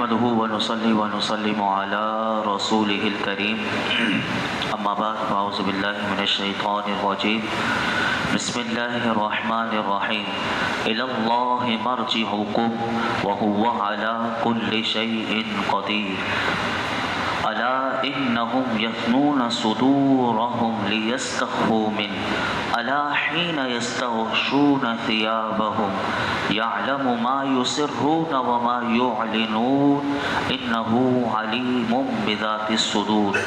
نحمده ونصلي ونسلم على رسوله الكريم اما بعد فاعوذ بالله من الشيطان الرجيم بسم الله الرحمن الرحيم الى الله مرجعكم وهو على كل شيء قدير الا انهم يثنون صدورهم ليستخفوا منه الا حين يستغشون ثيابهم يعلم ما يسرون وما يعلنون انه عليم بذات الصدور۔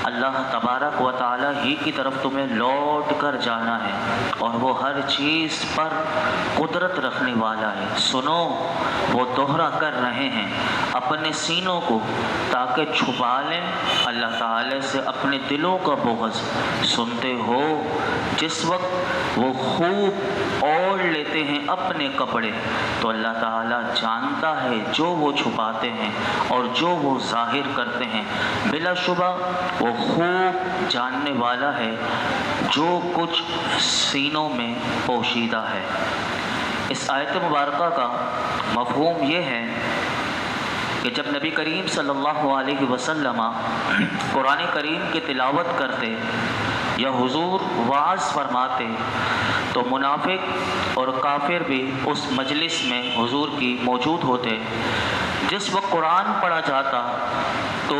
اللہ تبارک و تعالی ہی کی طرف تمہیں لوٹ کر جانا ہے اور وہ ہر چیز پر قدرت رکھنے والا ہے۔ سنو، وہ دوہرا کر رہے ہیں اپنے سینوں کو تاکہ چھپا لیں اللہ تعالی سے اپنے دلوں کا بغض۔ سنتے ہو جس وقت وہ خوب اوڑھ لیتے ہیں اپنے کپڑے تو اللہ تعالی جانتا ہے جو وہ چھپاتے ہیں اور جو وہ ظاہر کرتے ہیں۔ بلا شبہ وہ خوب جاننے والا ہے جو کچھ سینوں میں پوشیدہ ہے۔ اس آیت مبارکہ کا مفہوم یہ ہے کہ جب نبی کریم صلی اللہ علیہ وسلم قرآن کریم کی تلاوت کرتے یا حضور وعظ فرماتے تو منافق اور کافر بھی اس مجلس میں حضور کی موجود ہوتے۔ جس وقت قرآن پڑھا جاتا تو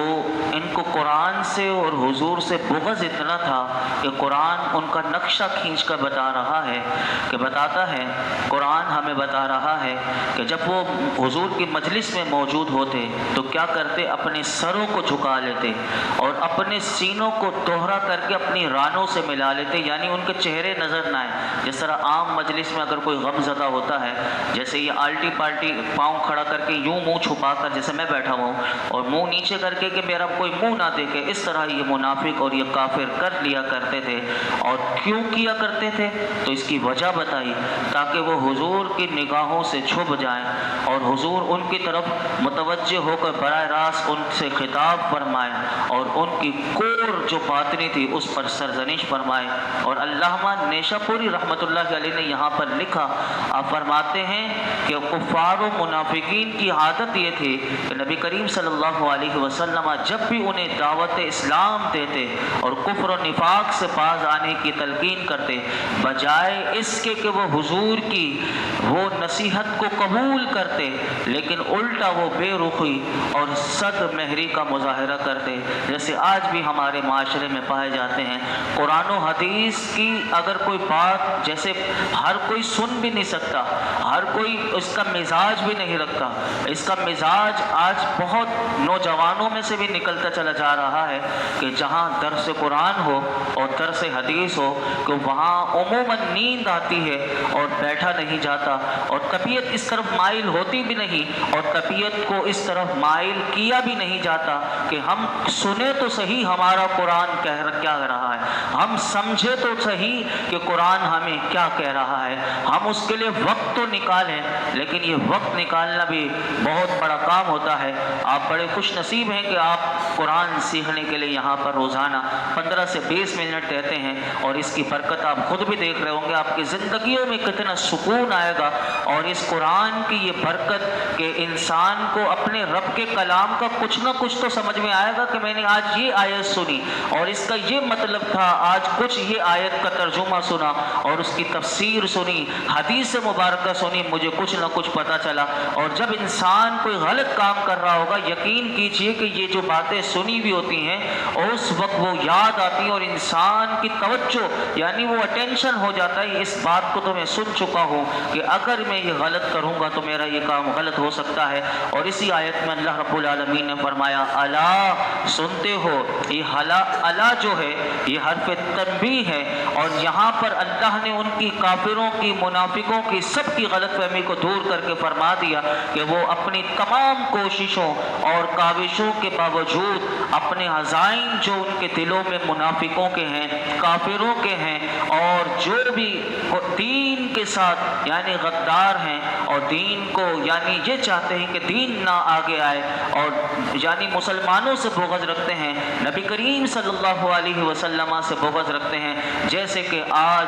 ان کو قرآن سے اور حضور سے بغض اتنا تھا کہ قرآن ان کا نقشہ کھینچ کر بتاتا ہے قرآن ہمیں بتا رہا ہے کہ جب وہ حضور کی مجلس میں موجود ہوتے تو کیا کرتے، اپنے سروں کو جھکا لیتے اور اپنے سینوں کو دوہرا کر کے اپنی رانوں سے ملا لیتے، یعنی ان کے چہرے نظر نہ آئے۔ جس طرح عام مجلس میں اگر کوئی غم زدہ ہوتا ہے، جیسے یہ آلٹی پالٹی پاؤں کھڑا کر کے یوں منہ چھپا کر، جیسے میں بیٹھا ہوں اور منہ نیچے کر کے کہ میرا کوئی منہ نہ دیکھے، اس طرح یہ منافق اور یہ کافر کر لیا کرتے تھے۔ اور کیوں کیا کرتے تھے تو اس کی وجہ بتائی، تاکہ وہ حضور کی نگاہوں سے چھپ جائیں اور حضور ان کی طرف متوجہ ہو کر براہ راست ان سے خطاب فرمائے اور ان کی کور جو باطنی تھی اس پر سرزنش فرمائے۔ اور علامہ نیشا پوری رحمۃ اللہ علیہ نے یہاں پر لکھا، آپ فرماتے ہیں کہ کفار و منافقین کی عادت یہ تھی کہ نبی کریم صلی اللہ علیہ وسلم جب بھی انہیں دعوت اسلام دیتے اور کفر و نفاق سے باز آنے کی تلقین کرتے، بجائے اس کے کہ وہ حضور کی وہ نصیحت کو قبول کرتے، لیکن الٹا وہ بے رخی اور صد مہری کا مظاہرہ کرتے، جیسے آج بھی ہمارے معاشرے میں پائے جاتے ہیں۔ قرآن و حدیث کی اگر کوئی بات، جیسے ہر کوئی سن بھی نہیں سکتا، ہر کوئی اس کا مزاج بھی نہیں رکھتا، اس کا مزاج آج بہت نوجوانوں میں سے بھی نکلتا چلا جا رہا ہے کہ جہاں درس قرآن ہو اور درس حدیث ہو کہ وہاں عموماً نیند آتی ہے اور بیٹھا نہیں جاتا، اور طبیعت اس طرف مائل ہوتی بھی نہیں اور طبیعت کو اس طرف مائل کیا بھی نہیں جاتا کہ ہم سنیں تو صحیح ہمارا قرآن کیا رہا ہے، ہم سمجھے تو صحیح کہ قرآن ہمیں کیا کہہ رہا ہے، ہم اس کے لیے وقت تو نکالیں، لیکن یہ وقت نکالنا بھی بہت بڑا کام ہوتا ہے۔ آپ بڑے خوش نصیب ہیں کہ آپ قرآن سیکھنے کے لیے یہاں پر روزانہ 15 سے 20 منٹ رہتے ہیں، اور اس کی برکت آپ خود بھی دیکھ رہے ہوں گے، آپ کی زندگیوں میں کتنا سکون آئے گا۔ اور اس قرآن کی یہ برکت کہ انسان کو اپنے رب کے کلام کا کچھ نہ کچھ تو سمجھ میں آئے گا کہ میں نے آج یہ آیت سنی اور اس کا یہ مطلب تھا، آج کچھ یہ آیت کا ترجمہ سنا اور اس کی تفسیر سنی، حدیث مبارکہ سنی، مجھے کچھ نہ کچھ پتہ چلا۔ اور جب انسان کوئی غلط کام کر رہا ہوگا، یقین کیجئے کہ یہ جو باتیں سنی بھی ہوتی ہیں اس وقت وہ یاد آتی ہیں اور انسان کی توجہ یعنی وہ اٹینشن ہو جاتا ہے، اس بات کو تو میں سن چکا ہوں کہ اگر میں یہ غلط کروں گا تو میرا یہ کام غلط ہو سکتا ہے۔ اور اسی آیت میں اللہ رب العالمین نے فرمایا الا، سنتے ہو، یہ الا جو ہے یہ حرف تنبیہ ہے، اور یہاں پر اللہ نے ان کی کافروں کی، منافقوں کی، سب کی غلط فہمی کو دور کر کے فرما دیا کہ وہ اپنی تمام کوششوں اور کاوشوں کے باوجود اپنے عزائم جو ان کے دلوں میں منافقوں کے ہیں، کافروں کے ہیں، اور جو بھی دین کے ساتھ یعنی غدار ہیں اور دین کو یعنی یہ چاہتے ہیں کہ دین نہ آگے آئے، اور یعنی مسلمانوں سے بغض رکھتے ہیں، نبی کریم صلی اللہ علیہ وسلم سے بغض رکھتے ہیں۔ جیسے کہ آج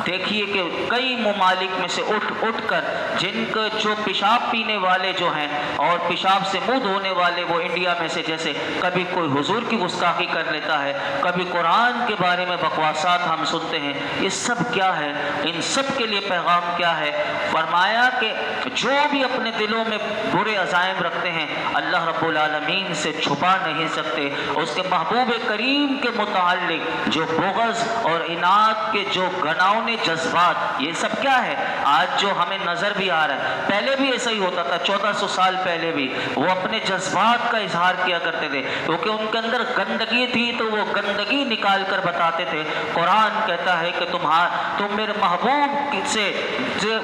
دیکھیے کہ کئی ممالک میں سے اٹھ کر جن کے جو پیشاب پینے والے جو ہیں اور پیشاب سے منہ دھونے والے وہ انڈیا میں سے جیسے کبھی کوئی حضور کی گستاخی کر لیتا ہے، کبھی قرآن کے بارے میں بکواسات ہم سنتے ہیں۔ یہ سب کیا ہے؟ ان سب کے لیے پیغام کیا ہے؟ فرمایا کہ جو بھی اپنے دلوں میں برے عزائم رکھتے ہیں اللہ رب العالمین سے چھپا نہیں سکتے۔ اس کے محبوب کریم کے متعلق جو بغض اور عناد کے جو گھناؤنے جذبات، یہ سب کیا ہے؟ آج جو ہمیں نظر بھی آ رہا ہے، پہلے بھی ایسا ہی ہوتا تھا، 1400 سال پہلے بھی وہ اپنے جذبات کا اظہار کیا کرتے تھے، کیونکہ ان کے اندر گندگی تھی تو وہ گندگی نکال کر بتاتے تھے۔ قرآن کہتا ہے کہ تم میرے محبوب سے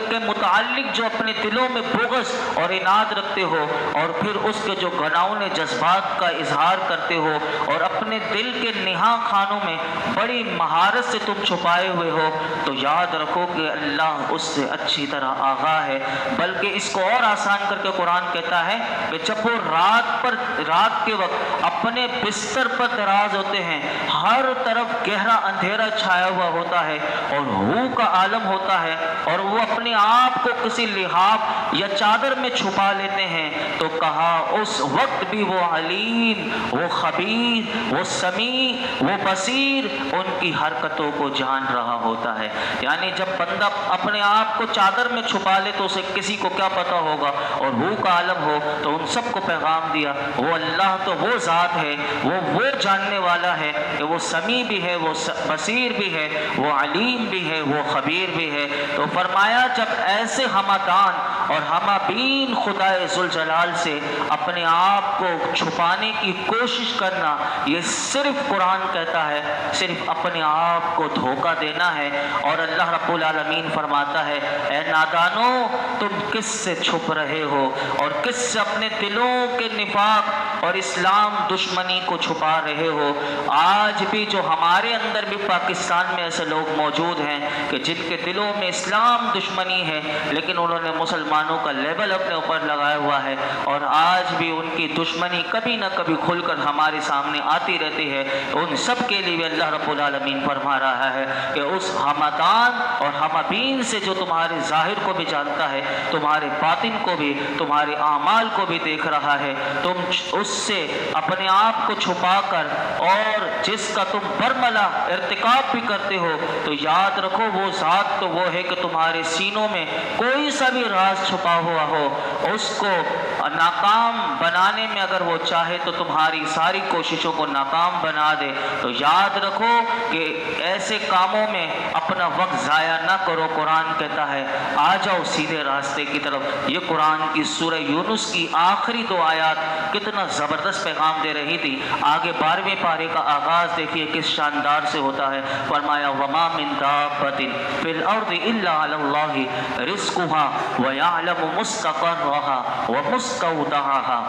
کے متعلق جو اپنے دلوں میں بغض اور عناد رکھتے ہو اور پھر اس کے جو گھناؤنے جذبات کا اظہار کرتے ہو اور اپنے دل کے نہا خانوں میں بڑی مہارت سے تم چھپائے ہوئے ہو، تو یاد رکھو کہ اللہ اس سے اچھی طرح آگاہ ہے۔ بلکہ اس کو اور آسان کر کے قرآن کہتا ہے کہ جب وہ رات کے وقت اپنے بستر پر دراز ہوتے ہیں، ہر طرف گہرا اندھیرا چھایا ہوا ہوتا ہے اور ہو کا عالم ہوتا ہے، اور وہ اپنے آپ کو کسی لحاف یا چادر میں چھپا لیتے ہیں، تو کہا اس وقت بھی وہ علیم، وہ خبیر، وہ سمیع، وہ بصیر ان کی حرکتوں کو جان رہا ہوتا ہے۔ یعنی جب بندہ اپنے آپ کو چادر میں چھپا لے تو اسے کسی کو کیا پتا ہوگا، اور وہ کا عالم ہو تو ان سب کو پیغام دیا وہ اللہ تو وہ ذات ہے، وہ جاننے والا ہے کہ وہ سمیع بھی ہے، وہ بصیر بھی ہے، وہ علیم بھی ہے، وہ خبیر بھی ہے۔ تو فرمایا جب ایسے ہمدان اور ہمابین خدائے ذوالجلال سے اپنے آپ کو چھپانے کی کوشش کرنا، یہ صرف قرآن کہتا ہے صرف اپنے آپ کو دھوکہ دینا ہے۔ اور اللہ رب العالمین فرماتا ہے اے نادانو، تم کس سے چھپ رہے ہو اور کس سے اپنے دلوں کے نفاق اور اسلام دشمنی کو چھپا رہے ہو۔ آج بھی جو ہمارے اندر بھی پاکستان میں ایسے لوگ موجود ہیں کہ جن کے دلوں میں اسلام دشمنی ہے، لیکن انہوں نے مسلمانوں کا لیبل اپنے اوپر لگایا ہوا ہے، اور آج بھی ان کی دشمنی کبھی نہ کبھی کھل کر ہمارے سامنے آتی رہتی ہے۔ ان سب کے لیے اللہ رب العالمین فرما رہا ہے کہ اس ہمدان اور ہمبین سے جو تمہارے ظاہر کو بھی جانتا ہے، تمہارے باطن کو بھی، تمہارے اعمال کو بھی دیکھ رہا ہے، تم اس سے اپنے آپ کو چھپا کر اور جس کا تم برملا ارتکاب بھی کرتے ہو، تو یاد رکھو وہ ذات تو وہ ہے کہ تمہارے سینوں میں کوئی سا بھی راز چھپا ہوا ہو، اس کو ناکام بنانے میں اگر وہ چاہے تو تمہاری ساری کوششوں کو ناکام بنا دے۔ تو یاد رکھو کہ ایسے کاموں میں اپنا وقت ضائع نہ کرو۔ قرآن کہتا ہے آ جاؤ سیدھے راستے کی طرف۔ یہ قرآن کی سورہ یونس کی آخری 2 آیات کتنا زبردست پیغام دے رہی تھی۔ آگے 12ویں پارے کا آغاز دیکھیے کس شاندار سے ہوتا ہے۔ فرمایا وما من دابۃ فی الارض الا علی اللہ رزقها ویعلم مستقرها ومستودعها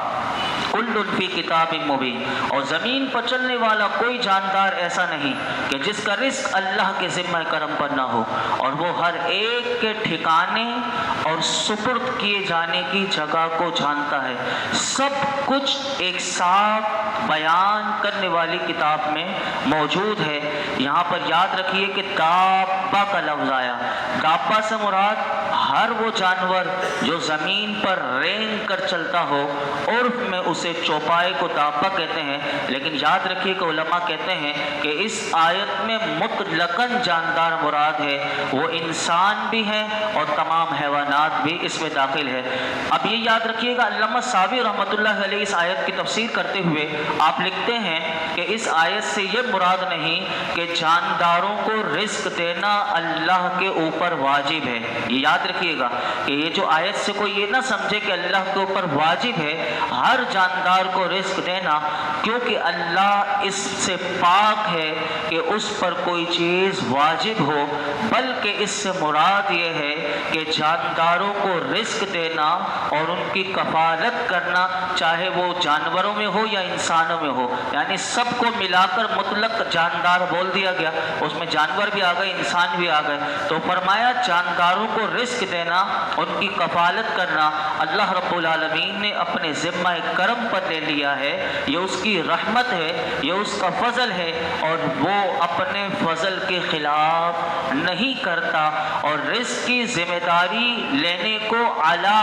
کل فی کتاب مبین۔ اور زمین پر چلنے والا کوئی جاندار ایسا نہیں کہ جس کا رزق اللہ کے ذمہ کرم پر نہ ہو، اور وہ ہر ایک کے ٹھکانے اور سپرد کیے جانے کی جگہ کو جانتا ہے۔ سب کچھ ایک ساتھ بیان کرنے والی کتاب میں موجود ہے۔ یہاں پر یاد رکھیے کہ دابہ کا لفظ آیا۔ دابہ سے مراد ہر وہ جانور جو زمین پر رینگ کر چلتا ہو، عرف میں اسے چوپائے کو دابہ کہتے ہیں، لیکن یاد رکھیے کہ علماء کہتے ہیں کہ اس آیت میں مطلقاً جاندار مراد ہے، وہ انسان بھی ہے اور تمام حیوانات بھی اس میں داخل ہے۔ اب یہ یاد رکھیے گا علامہ ساوی رحمۃ اللہ علیہ اس آیت کی تفسیر کرتے ہوئے آپ لکھتے ہیں کہ اس آیت سے یہ مراد نہیں کہ جانداروں کو رزق دینا اللہ کے اوپر واجب ہے۔ یہ یاد رکھیے گا کہ یہ جو آیت سے کوئی یہ نہ سمجھے کہ اللہ کے اوپر واجب ہے ہر جاندار کو رزق دینا، کیونکہ اللہ اس سے پاک ہے کہ اس پر کوئی چیز واجب ہو، بلکہ اس سے مراد یہ ہے کہ جانداروں کو رزق دینا اور ان کی کفالت کرنا، چاہے وہ جانوروں میں ہو یا انسانوں میں ہو، یعنی سب کو ملا کر مطلق جاندار بول دیا گیا، اس میں جانور بھی آ گئے، انسان بھی آ گئے۔ تو فرمایا جانداروں کو رزق دینا، ان کی کفالت کرنا اللہ رب العالمین نے اپنے ذمہ کرم پر لے لیا ہے۔ یہ اس کی رحمت ہے، یہ اس کا فضل ہے، اور وہ اپنے فضل کے خلاف نہیں کرتا۔ اور رزق کی ذمہ داری لینے کو علی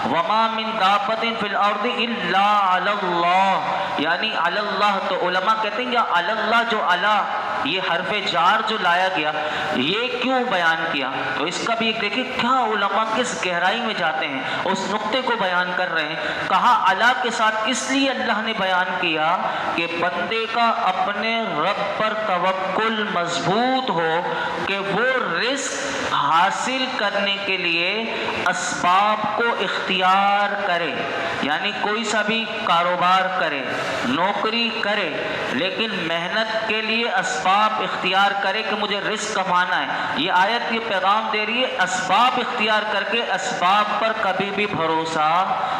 وما من دابۃ فی الارض الا علی اللہ، یعنی علی اللہ، تو علماء کہتے ہیں یا علی اللہ، جو علی یہ حرف جار جو لایا گیا یہ کیوں بیان کیا؟ تو اس کا بھی ایک دیکھیں کیا علماء کس گہرائی میں جاتے ہیں، اس نقطے کو بیان کر رہے ہیں۔ کہا علی کے ساتھ اس لیے اللہ نے بیان کیا کہ بندے کا اپنے رب پر توکل مضبوط ہو کہ وہ رزق حاصل کرنے کے لیے اسباب کو اختیار کرے، یعنی کوئی سا بھی کاروبار کرے، نوکری کرے، لیکن محنت کے لیے اسباب اختیار کرے کہ مجھے رزق کمانا ہے۔ یہ آیت یہ پیغام دے رہی ہے اسباب اختیار کر کے اسباب پر کبھی بھی بھروسہ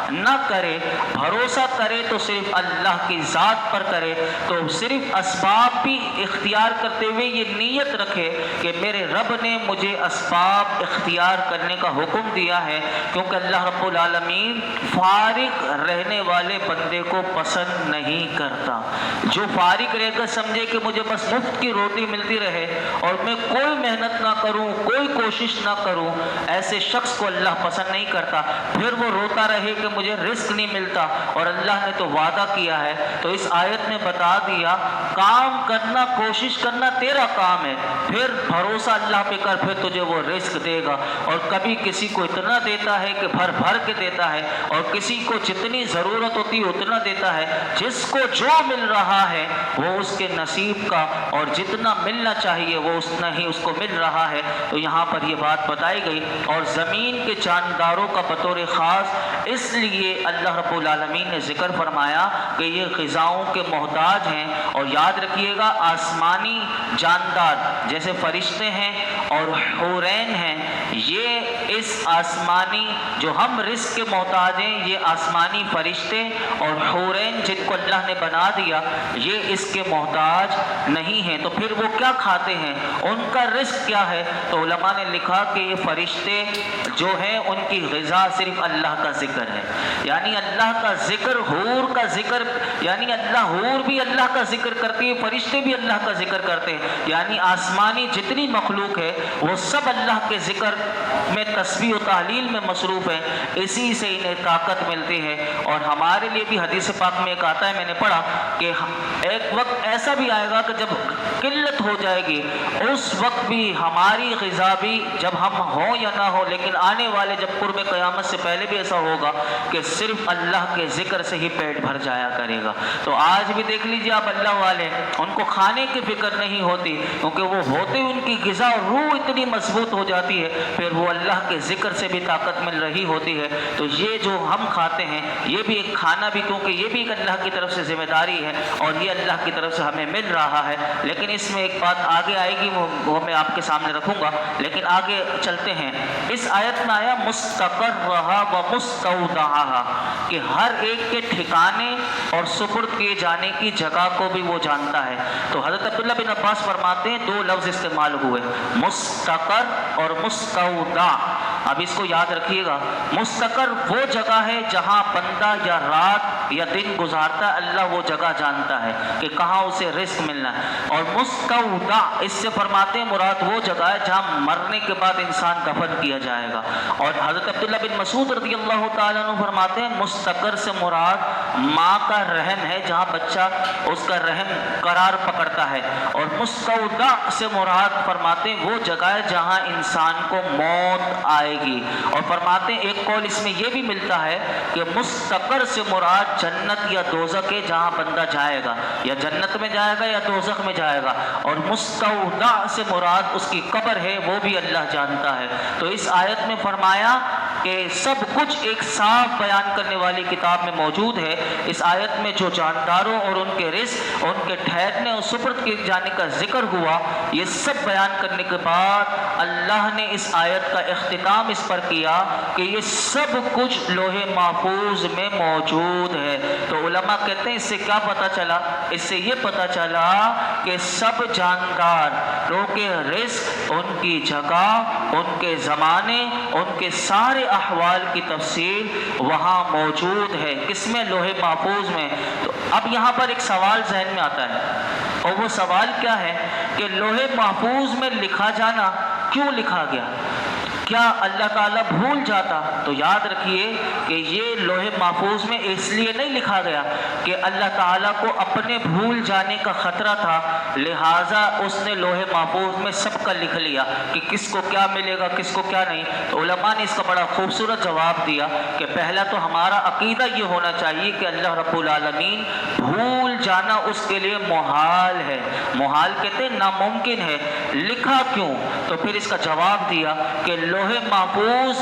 نہ کرے، بھروسہ کرے تو صرف اللہ کی ذات پر کرے، تو صرف اسباب بھی اختیار کرتے ہوئے یہ نیت رکھے کہ میرے رب نے مجھے اسباب اختیار کرنے کا حکم دیا ہے، کیونکہ اللہ رب العالمین فارغ رہنے والے بندے کو پسند نہیں کرتا۔ جو فارغ رہ کر سمجھے کہ مجھے بس مفت کی روٹی ملتی رہے اور میں کوئی محنت نہ کروں، کوئی کوشش نہ کروں، ایسے شخص کو اللہ پسند نہیں کرتا۔ پھر وہ روتا رہے کہ مجھے رزق نہیں ملتا، اور اللہ نے تو وعدہ کیا ہے۔ تو اس آیت میں بتا دیا کام کرنا، کوشش کرنا تیرا کام ہے، پھر بھروسہ اللہ پہ کر، پھر تجھے وہ رزق دے گا۔ اور کبھی کسی کو اتنا دیتا ہے کہ بھر بھر کے دیتا ہے، اور کسی کو جتنی ضرورت ہوتی ہے اتنا دیتا ہے۔ جس کو جو مل رہا ہے وہ اس کے نصیب کا، اور جتنا ملنا چاہیے وہ اتنا ہی اس کو مل رہا ہے۔ تو یہاں پر یہ بات بتائی گئی۔ اور زمین کے جانداروں کا بطور خاص اس لیے اللہ رب العالمین نے ذکر فرمایا کہ یہ غذاؤں کے محتاج ہیں۔ اور یاد رکھیے گا آسمانی جاندار جیسے فرشتے ہیں اور حورین ہیں، یہ اس آسمانی جو ہم رزق کے محتاج ہیں، یہ آسمانی فرشتے اور حورین جن کو اللہ نے بنا دیا یہ اس کے محتاج نہیں ہیں۔ تو پھر وہ کیا کھاتے ہیں، ان کا رزق کیا ہے؟ تو علماء نے لکھا کہ یہ فرشتے جو ہیں ان کی غذا صرف اللہ کا ذکر ہے، یعنی اللہ کا ذکر، حور کا ذکر، یعنی اللہ، حور بھی اللہ کا ذکر کرتی ہے، فرشتے بھی اللہ کا ذکر کرتے ہیں، یعنی آسمانی جتنی مخلوق ہے وہ سب اللہ کے ذکر میں تسبیح و تحلیل میں مصروف ہیں، اسی سے انہیں طاقت ملتی ہے۔ اور ہمارے لیے بھی حدیث پاک میں ایک آتا ہے، میں نے پڑھا کہ ایک وقت ایسا بھی آئے گا کہ جب قلت ہو جائے گی، اس وقت بھی ہماری غذا بھی، جب ہم ہوں یا نہ ہو، لیکن آنے والے جب قرب قیامت سے پہلے بھی ایسا ہوگا کہ صرف اللہ کے ذکر سے ہی پیٹ بھر جایا کرے گا۔ تو آج بھی دیکھ لیجیے آپ اللہ والے، ان کو کھانے کی فکر نہیں ہوتی، کیونکہ وہ ہوتے ان کی غذا اور روح اتنی مضبوط ہو جاتی ہے، پھر وہ اللہ کے ذکر سے بھی طاقت مل رہی ہوتی ہے۔ تو یہ جو ہم کھاتے ہیں یہ بھی ایک کھانا بھی، کیونکہ یہ بھی ایک اللہ کی طرف سے ذمہ داری ہے اور یہ اللہ کی طرف سے ہمیں مل رہا ہے۔ لیکن اس میں ایک بات آگے آئے گی، وہ میں آپ کے سامنے رکھوں گا، لیکن آگے چلتے ہیں۔ اس آیت میں آیا مستقرھا و مستودعھا، کہ ہر ایک کے ٹھکانے اور سپرد کیے جانے کی جگہ کو بھی وہ جانتا ہے۔ تو حضرت عبداللہ بن عباس فرماتے ہیں دو لفظ استعمال ہوئے، مستقر اور مستودع۔ اب اس کو یاد رکھیے گا، مستقر وہ جگہ ہے جہاں بندہ یا رات یا دن گزارتا ہے، اللہ وہ جگہ جانتا ہے کہ کہاں اسے رزق ملنا ہے۔ اور مستودع اس سے فرماتے ہیں مراد وہ جگہ ہے جہاں مرنے کے بعد انسان دفن کیا جائے گا۔ اور حضرت عبداللہ بن مسعود رضی اللہ تعالیٰ عنہ فرماتے ہیں مستقر سے مراد ماں کا رحم ہے، جہاں بچہ اس کا رحم قرار پکڑتا ہے۔ اور مستودع سے مراد فرماتے ہیں وہ جگہ ہے جہاں انسان کو موت آئے گی۔ اور فرماتے ہیں ایک قول اس میں یہ بھی ملتا ہے کہ مستقر سے مراد جنت یا دوزخ ہے، جہاں بندہ جائے گا، یا جنت میں جائے گا یا دوزخ میں جائے گا۔ اور مستودع سے مراد اس کی قبر ہے، وہ بھی اللہ جانتا ہے۔ تو اس آیت میں فرمایا کہ سب کچھ ایک صاف بیان کرنے والی کتاب میں موجود ہے۔ اس آیت میں جو جانداروں اور ان کے رزق، ان کے ٹھہرنے اور سپرد کیے جانے کا ذکر ہوا، یہ سب بیان کرنے کے بعد اللہ نے اس آیت کا اختتام اس پر کیا کہ یہ سب کچھ لوح محفوظ میں موجود ہے۔ تو علماء کہتے ہیں اس سے کیا پتہ چلا؟ اس سے یہ پتہ چلا کہ سب جانداروں کے رزق، ان کی جگہ، ان کے زمانے، ان کے سارے احوال کی تفصیل وہاں موجود ہے۔ کس میں؟ لوح محفوظ میں۔ تو اب یہاں پر ایک سوال ذہن میں آتا ہے، اور وہ سوال کیا ہے کہ لوح محفوظ میں لکھا جانا کیوں لکھا گیا؟ کیا اللہ تعالیٰ بھول جاتا؟ تو یاد رکھیے کہ یہ لوح محفوظ میں اس لیے نہیں لکھا گیا کہ اللہ تعالیٰ کو اپنے بھول جانے کا خطرہ تھا، لہٰذا اس نے لوح محفوظ میں سب کا لکھ لیا کہ کس کو کیا ملے گا، کس کو کیا نہیں۔ تو علماء نے اس کا بڑا خوبصورت جواب دیا کہ پہلا تو ہمارا عقیدہ یہ ہونا چاہیے کہ اللہ رب العالمین بھول جانا اس کے لیے محال ہے۔ محال کہتے ہیں ناممکن ہے۔ لکھا کیوں؟ تو پھر اس کا جواب دیا کہ لوح محفوظ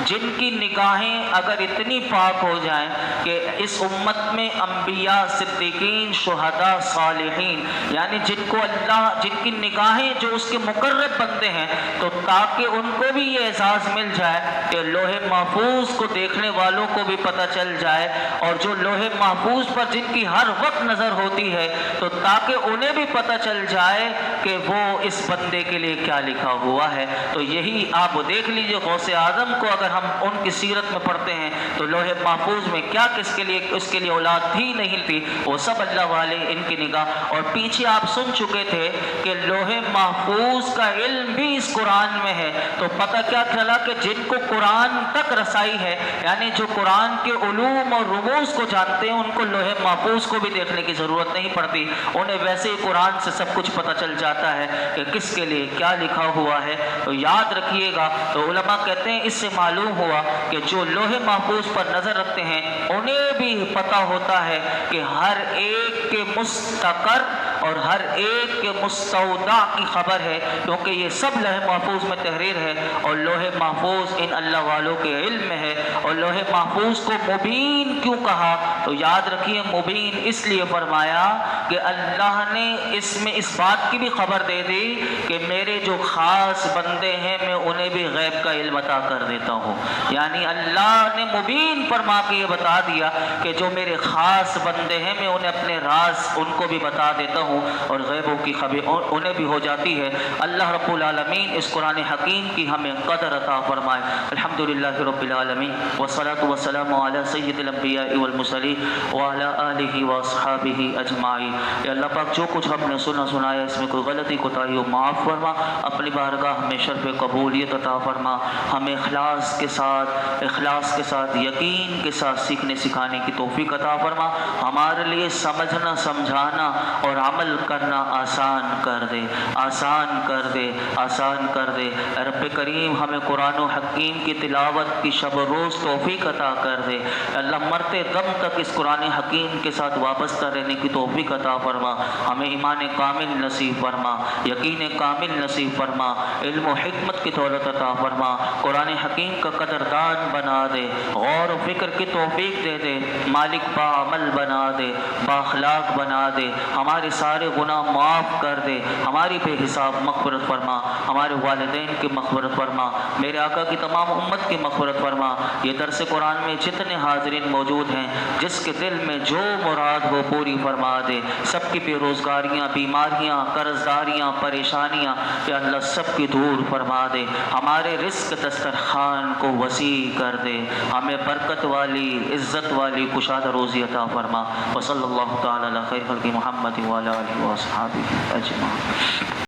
جن کی نگاہیں اگر اتنی پاک ہو جائیں کہ اس امت میں انبیاء، صدیقین، شہداء، صالحین، یعنی جن کو اللہ، جن کی نگاہیں جو اس کے مقرب بندے ہیں، تو تاکہ ان کو بھی یہ اعزاز مل جائے کہ لوح محفوظ کو دیکھنے والوں کو بھی پتہ چل جائے، اور جو لوح محفوظ پر جن کی ہر وقت نظر ہوتی ہے تو تاکہ انہیں بھی پتہ چل جائے کہ وہ اس بندے کے لیے کیا لکھا ہوا ہے۔ تو یہی آپ دیکھ لیجئے غوث اعظم کو اگر ہم ان کی سیرت میں پڑھتے ہیں تو لوح محفوظ میں کیا کس کے لیے، اس کے لیے اولاد تھی نہیں تھی، وہ سب اللہ والے ان کی نگاہ۔ اور پیچھے آپ سن چکے تھے کہ لوح محفوظ کا علم بھی اس قرآن میں ہے۔ تو پتہ کیا چلا کہ جن کو قرآن تک رسائی ہے، یعنی جو قرآن کے علوم اور رموز کو جانتے ہیں، ان کو لوح محفوظ کو بھی دیکھنے کی ضرورت نہیں پڑتی، انہیں ویسے ہی قرآن سے سب کچھ پتہ چل جاتا ہے کہ کس کے لیے کیا لکھا ہوا ہے۔ تو یاد رکھیے گا، تو علماء کہتے ہیں اس سے معلوم ہوا کہ جو لوح محفوظ پر نظر رکھتے ہیں انہیں بھی پتہ ہوتا ہے کہ ہر ایک کے مستقر اور ہر ایک کے مستودع کی خبر ہے، کیونکہ یہ سب لوح محفوظ میں تحریر ہے، اور لوح محفوظ ان اللہ والوں کے علم میں ہے۔ اور لوح محفوظ کو مبین کیوں کہا؟ تو یاد رکھیے مبین اس لیے فرمایا کہ اللہ نے اس میں اس بات کی بھی خبر دے دی کہ میرے جو خاص بندے ہیں میں انہیں بھی غیب کا علم عطا کر دیتا ہوں۔ یعنی اللہ نے مبین فرما کے یہ بتا دیا کہ جو میرے خاص بندے ہیں میں انہیں اپنے راز ان کو بھی بتا دیتا ہوں، اور غیبوں کی خبر انہیں بھی ہو جاتی ہے۔ اللہ رب العالمین اس قرآن حکیم کی ہمیں قدر عطا فرمائے۔ الحمدللہ رب العالمین، والصلاة والسلام علی سید الانبیاء والمرسلین وعلی آلہ واصحابہ اجمعین۔ اے اللہ پاک جو کچھ ہم نے سنایا اس میں کوئی غلطی کوتاہی ہو معاف فرما، اپنی بارگاہ میں شرف قبولیت عطا فرما، ہمیں اخلاص کے ساتھ یقین کے ساتھ سیکھنے سکھانے کی توفیق عطا فرما، ہمارے لیے سمجھنا سمجھانا اور عمل کرنا آسان کر دے، آسان کر دے، آسان کر دے۔ اے رب کریم ہمیں قرآن و حکیم کی تلاوت کی شب و روز توفیق عطا کر دے۔ اللہ مرتے دم تک اس قرآن حکیم کے ساتھ وابستہ رہنے کی توفیق عطا فرما، ہمیں ایمان کامل نصیب فرما، یقین کامل نصیب فرما، علم و حکمت کی دولت عطا فرما، قرآن حکیم کا قدردان بنا دے، غور و فکر کی توفیق دے دے، مالک با عمل بنا دے، با اخلاق بنا دے، ہمارے سارے گناہ معاف کر دے، ہماری بے حساب مغفرت فرما، ہمارے والدین کی مغفرت فرما، میرے آقا کی تمام امت کی مغفرت فرما۔ یہ درس قرآن میں جتنے حاضرین موجود ہیں جس کے دل میں جو مراد ہو پوری فرما دے، سب کی بے روزگاریاں، بیماریاں، قرضداریاں، پریشانیاں یا اللہ سب کی دور فرما دے، ہمارے رزق دسترخوان کو وسیع کر دے، ہمیں برکت والی، عزت والی کشادہ روزی عطا فرما۔ وصلی اللہ تعالی علی خیر خلق محمد وعلی آلہ وصحبہ اجمعین۔